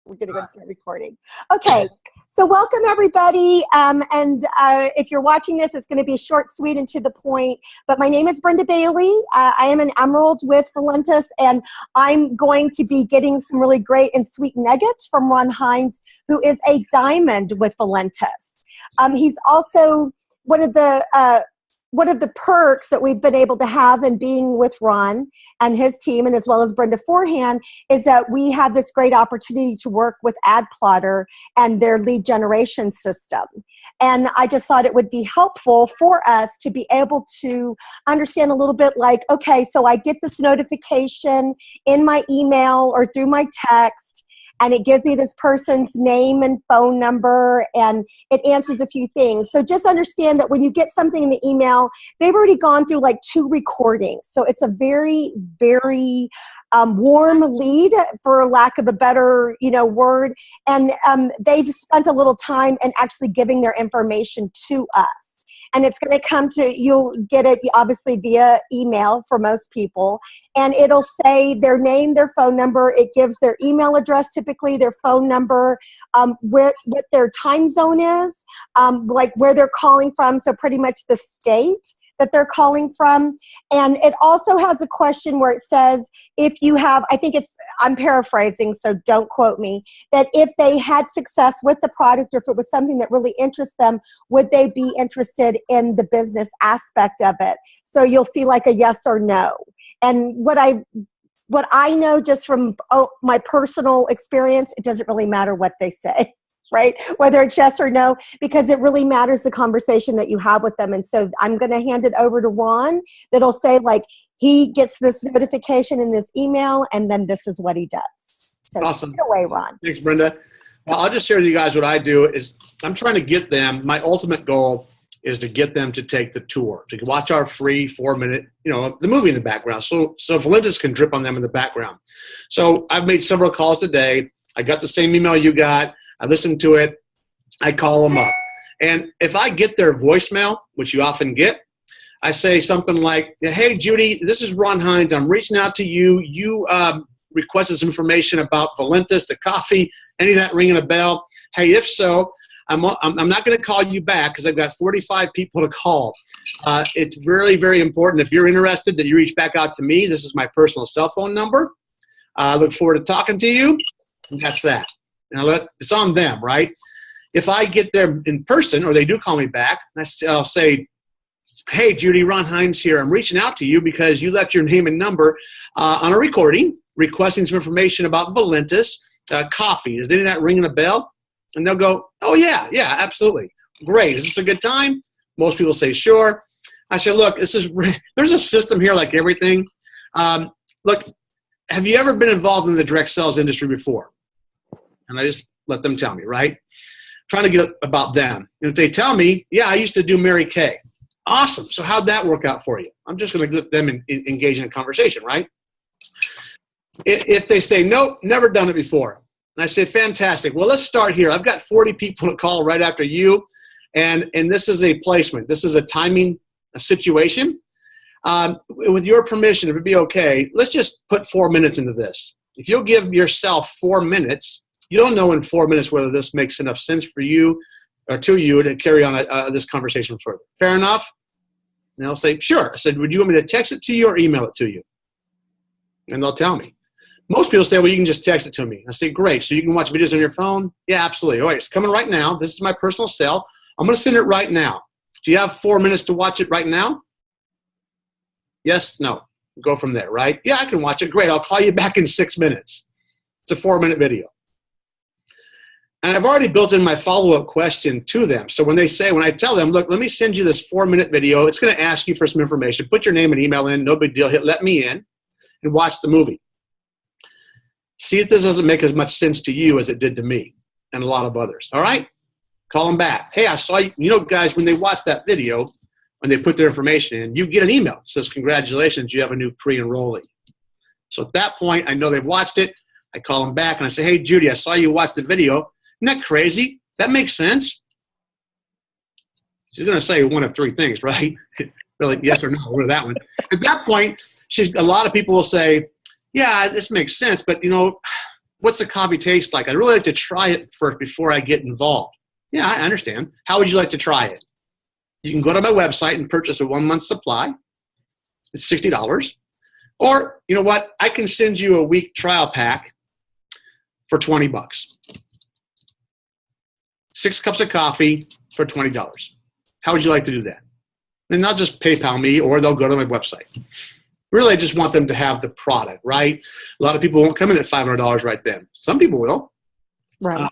We're going to go start recording. Okay, so welcome everybody. If you're watching this, it's going to be short, sweet, and to the point. But my name is Brenda Bailey. I am an Emerald with Valentis, and I'm going to be getting some really great and sweet nuggets from Ron Hines, who is a Diamond with Valentis. He's also one of the perks that we've been able to have in being with Ron and his team, and as well as Brenda forehand, is that we have this great opportunity to work with adplotter and their lead generation system. And I just thought it would be helpful for us to be able to understand a little bit like, okay, so I get this notification in my email or through my text, and it gives me this person's name and phone number, and it answers a few things. So just understand that when you get something in the email, they've already gone through like 2 recordings. So it's a very, very warm lead, for lack of a better word. And they've spent a little time in actually giving their information to us. And it's going to come to, you'll get it obviously via email for most people. And it'll say their name, their phone number. It gives their email address, typically their phone number, what their time zone is, like where they're calling from. So pretty much the state that they're calling from. And it also has a question where it says, if you have, I'm paraphrasing, so don't quote me, that if they had success with the product, or if it was something that really interests them, would they be interested in the business aspect of it? So you'll see like a yes or no. And what I know just from my personal experience, it doesn't really matter what they say. Right? Whether it's yes or no, because it really matters the conversation that you have with them. And so I'm going to hand it over to Ron. That'll say like, he gets this notification in his email, and then this is what he does. So awesome. Take it away, Ron. Thanks, Brenda. Well, I'll just share with you guys what I do is I'm trying to get them, my ultimate goal is to get them to take the tour, to watch our free 4-minute, the movie in the background. So Valentis can drip on them in the background. So I've made several calls today. I got the same email you got. I listen to it, I call them up. And if I get their voicemail, which you often get, I say something like, hey, Judy, this is Ron Hines. I'm reaching out to you. You requested some information about Valentis, the coffee, any of that ringing a bell? Hey, if so, I'm not going to call you back because I've got 45 people to call. It's very, very important. If you're interested, that you reach back out to me. This is my personal cell phone number. I look forward to talking to you. And that's that. And it's on them, right? If I get there in person, or they do call me back, I'll say, hey, Judy, Ron Hines here. I'm reaching out to you because you left your name and number on a recording requesting some information about Valentis coffee. Is any of that ringing a bell? And they'll go, oh, yeah, absolutely. Great. Is this a good time? Most people say, sure. I say, look, there's a system here like everything. Look, have you ever been involved in the direct sales industry before? And I just let them tell me, right? Trying to get about them. And if they tell me, yeah, I used to do Mary Kay. Awesome. So how'd that work out for you? I'm just going to let them engage in a conversation, right? If they say, nope, never done it before. And I say, fantastic. Well, let's start here. I've got 40 people to call right after you. And this is a placement. This is a timing situation. With your permission, if it'd be okay, let's just put 4 minutes into this. If you'll give yourself 4 minutes, you don't know in 4 minutes whether this makes enough sense for you or to you to carry on this conversation further. Fair enough? And they'll say, sure. I said, would you want me to text it to you or email it to you? And they'll tell me. Most people say, well, you can just text it to me. I say, great. So you can watch videos on your phone? Yeah, absolutely. All right, it's coming right now. This is my personal cell. I'm going to send it right now. Do you have 4 minutes to watch it right now? Yes, no. Go from there, right? Yeah, I can watch it. Great. I'll call you back in 6 minutes. It's a 4-minute video. And I've already built in my follow-up question to them. So when I tell them, look, let me send you this 4-minute video. It's going to ask you for some information. Put your name and email in. No big deal. Hit let me in and watch the movie. See if this doesn't make as much sense to you as it did to me and a lot of others. All right? Call them back. Hey, I saw you. Guys, when they watch that video, when they put their information in, you get an email that says, congratulations, you have a new pre-enrollee. So at that point, I know they've watched it. I call them back and I say, hey, Judy, I saw you watch the video. Isn't that crazy? That makes sense. She's going to say one of 3 things, right? Really, yes or no, or that one. At that point, a lot of people will say, yeah, this makes sense, but what's the coffee taste like? I'd really like to try it first before I get involved. Yeah, I understand. How would you like to try it? You can go to my website and purchase a 1-month supply. It's $60. Or, you know what? I can send you a week trial pack for $20. 6 cups of coffee for $20. How would you like to do that? And they'll just PayPal me, or they'll go to my website. Really, I just want them to have the product, right? A lot of people won't come in at $500 right then. Some people will. Right.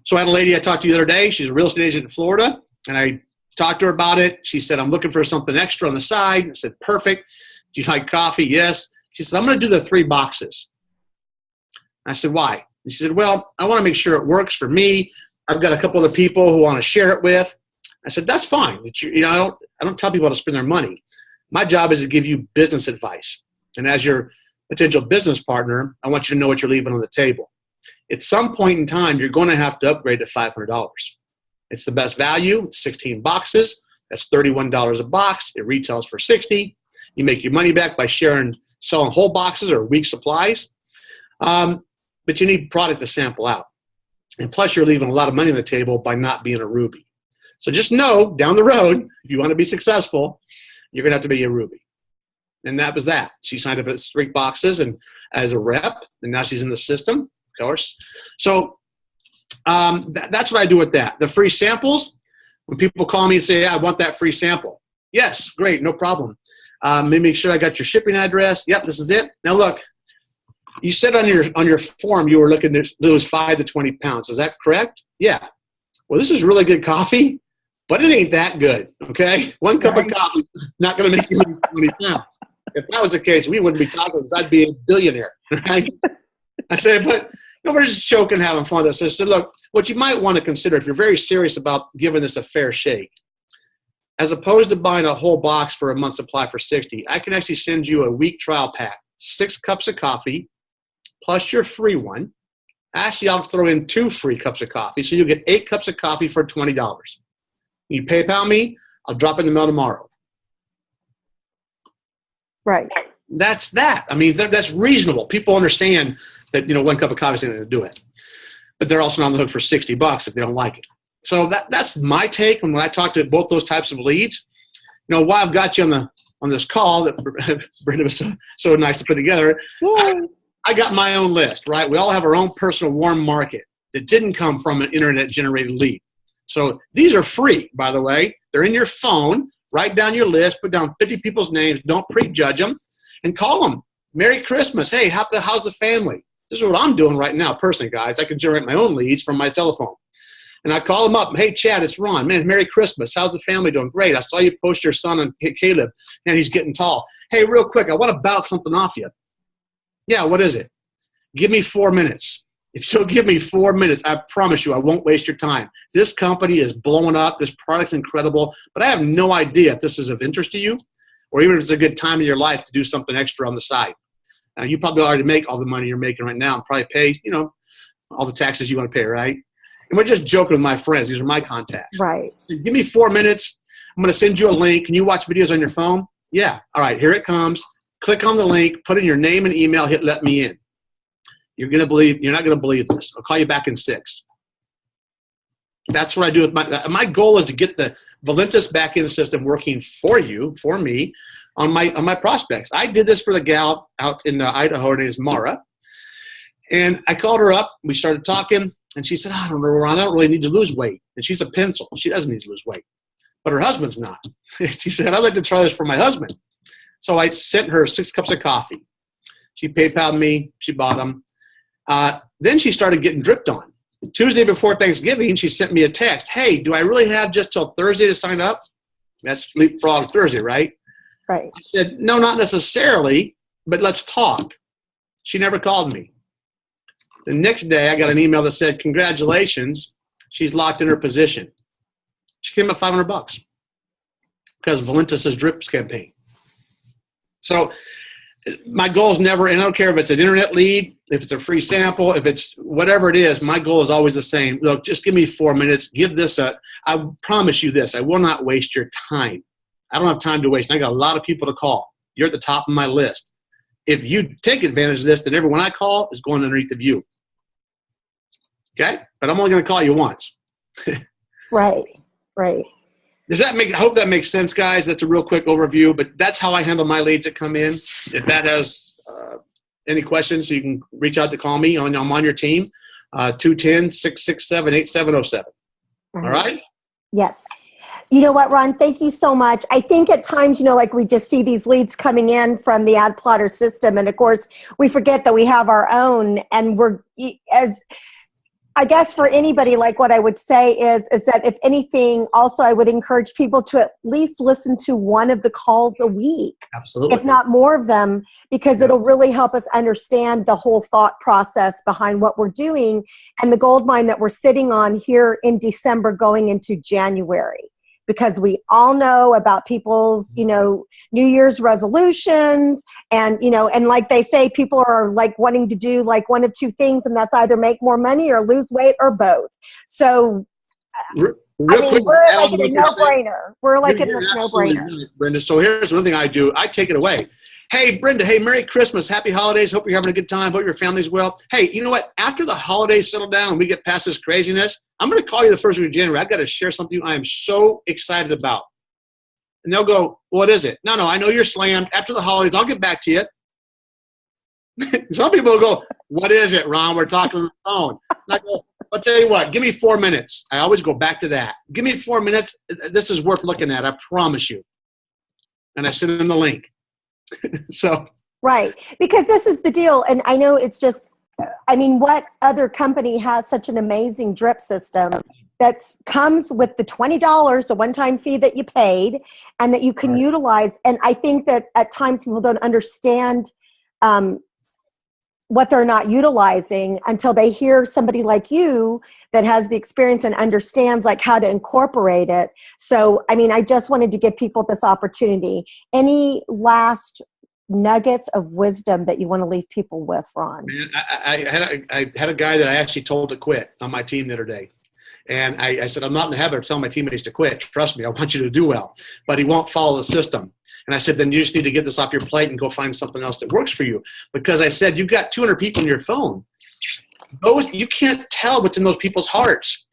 So I had a lady I talked to the other day. She's a real estate agent in Florida, and I talked to her about it. She said, I'm looking for something extra on the side. I said, perfect. Do you like coffee? Yes. She said, I'm going to do the 3 boxes. I said, why? And she said, well, I want to make sure it works for me. I've got a couple other people who want to share it with. I said, that's fine. I don't tell people how to spend their money. My job is to give you business advice. And as your potential business partner, I want you to know what you're leaving on the table. At some point in time, you're going to have to upgrade to $500. It's the best value. It's 16 boxes. That's $31 a box. It retails for $60. You make your money back by selling whole boxes or week supplies. But you need product to sample out. And plus, you're leaving a lot of money on the table by not being a Ruby. So just know, down the road, if you want to be successful, you're going to have to be a Ruby. And that was that. She signed up at 3 boxes and as a rep, and now she's in the system, of course. So that's what I do with that. The free samples, when people call me and say, yeah, I want that free sample. Yes, great, no problem. Make sure I got your shipping address. Yep, this is it. Now look, you said on your form you were looking to lose 5 to 20 pounds. Is that correct? Yeah. Well, this is really good coffee, but it ain't that good, okay? 1 cup of coffee is not going to make you lose 20 pounds. If that was the case, we wouldn't be talking because I'd be a billionaire, right? I said, but we're just joking, having fun with this. I said, look, what you might want to consider if you're very serious about giving this a fair shake, as opposed to buying a whole box for a month's supply for $60, I can actually send you a week trial pack, 6 cups of coffee, plus your free one. Actually, I'll throw in 2 free cups of coffee, so you'll get 8 cups of coffee for $20. You PayPal me, I'll drop it in the mail tomorrow. Right. That's that. I mean, that's reasonable. People understand that 1 cup of coffee is going to do it, but they're also on the hook for $60 if they don't like it. So that's my take when I talk to both those types of leads. While I've got you on this call that Brenda was so nice to put together, I got my own list, right? We all have our own personal warm market that didn't come from an internet-generated lead. So these are free, by the way. They're in your phone. Write down your list. Put down 50 people's names. Don't prejudge them. And call them. Merry Christmas. Hey, how's the family? This is what I'm doing right now, personally, guys. I can generate my own leads from my telephone. And I call them up. Hey, Chad, it's Ron. Man, Merry Christmas. How's the family doing? Great. I saw you post your son on Caleb, and he's getting tall. Hey, real quick, I want to bounce something off you. Yeah, what is it? Give me 4 minutes. If you'll give me 4 minutes, I promise you I won't waste your time. This company is blowing up. This product's incredible, but I have no idea if this is of interest to you or even if it's a good time in your life to do something extra on the side. Now, you probably already make all the money you're making right now and probably pay, all the taxes you want to pay, right? And we're just joking with my friends. These are my contacts. Right. So give me 4 minutes. I'm going to send you a link. Can you watch videos on your phone? Yeah. All right, here it comes. Click on the link, put in your name and email, hit let me in. You're not going to believe this. I'll call you back in 6. That's what I do with my goal is to get the Valentis back-end system working for me, on my prospects. I did this for the gal out in Idaho. Her name is Mara. And I called her up. We started talking. And she said, I don't know, Ron, I don't really need to lose weight. And she's a pencil. She doesn't need to lose weight. But her husband's not. She said, I'd like to try this for my husband. So I sent her 6 cups of coffee. She PayPal'd me. She bought them. Then she started getting dripped on. Tuesday before Thanksgiving, she sent me a text. Hey, do I really have just till Thursday to sign up? That's Leapfrog Thursday, right? Right. I said, no, not necessarily, but let's talk. She never called me. The next day, I got an email that said, congratulations, she's locked in her position. She came up $500 because of Valentis' drips campaign. So my goal is never, and I don't care if it's an internet lead, if it's a free sample, if it's whatever it is, my goal is always the same. Look, just give me 4 minutes. I promise you this, I will not waste your time. I don't have time to waste. I got a lot of people to call. You're at the top of my list. if you take advantage of this, then everyone I call is going underneath of you. Okay? But I'm only going to call you once. Right. Does that make, I hope that makes sense, guys. That's a real quick overview, but that's how I handle my leads that come in. If that has any questions, you can reach out to call me. I'm on your team, 210-667-8707. All right? Yes. You know what, Ron? Thank you so much. I think at times, like we just see these leads coming in from the ad plotter system. And of course, we forget that we have our own. And I guess for anybody, like what I would say is that if anything, also I would encourage people to at least listen to one of the calls a week. Absolutely. If not more of them, because it'll really help us understand the whole thought process behind what we're doing and the gold mine that we're sitting on here in December going into January. Because we all know about people's, New Year's resolutions and, and like they say, people are like wanting to do like one of two things, and that's either make more money or lose weight or both. So, Real quick, we're like in a no-brainer. We're like in this no-brainer. Brenda, so here's one thing I do. I take it away. Hey, Brenda, hey, Merry Christmas. Happy holidays. Hope you're having a good time. Hope your family's well. Hey, you know what? After the holidays settle down and we get past this craziness, I'm going to call you the first week of January. I've got to share something I am so excited about. And they'll go, what is it? No, I know you're slammed. After the holidays, I'll get back to you. Some people will go, what is it, Ron? We're talking on the phone. And I go, I'll tell you what, give me 4 minutes. I always go back to that. Give me 4 minutes. This is worth looking at. I promise you. And I send them the link. So. Right. Because this is the deal. And I know it's just, what other company has such an amazing drip system that comes with the $20, the one-time fee that you paid, and that you can utilize. And I think that at times people don't understand what they're not utilizing until they hear somebody like you that has the experience and understands like how to incorporate it. So, I just wanted to give people this opportunity. Any last nuggets of wisdom that you want to leave people with, Ron? Man, I had a guy that I actually told to quit on my team the other day. And I said, I'm not in the habit of telling my teammates to quit. Trust me, I want you to do well. But he won't follow the system. And I said, then you just need to get this off your plate and go find something else that works for you. Because I said, you've got 200 people on your phone. You can't tell what's in those people's hearts.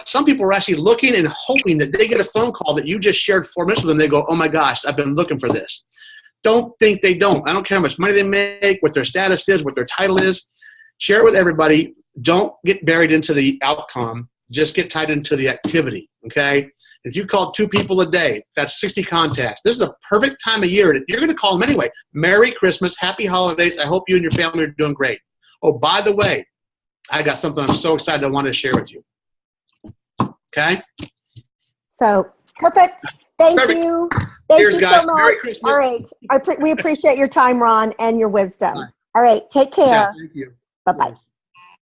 Some people are actually looking and hoping that they get a phone call that you just shared 4 minutes with them. They go, oh my gosh, I've been looking for this. Don't think they don't. I don't care how much money they make, what their status is, what their title is. Share it with everybody. Don't get buried into the outcome. Just get tied into the activity, okay? If you call 2 people a day, that's 60 contacts. This is a perfect time of year. You're going to call them anyway. Merry Christmas. Happy holidays. I hope you and your family are doing great. Oh, by the way, I got something I'm so excited I want to share with you. Okay? So, perfect. Thank you. Thank you so much. All right. We appreciate your time, Ron, and your wisdom. All right. Take care. Yeah, thank you. Bye-bye.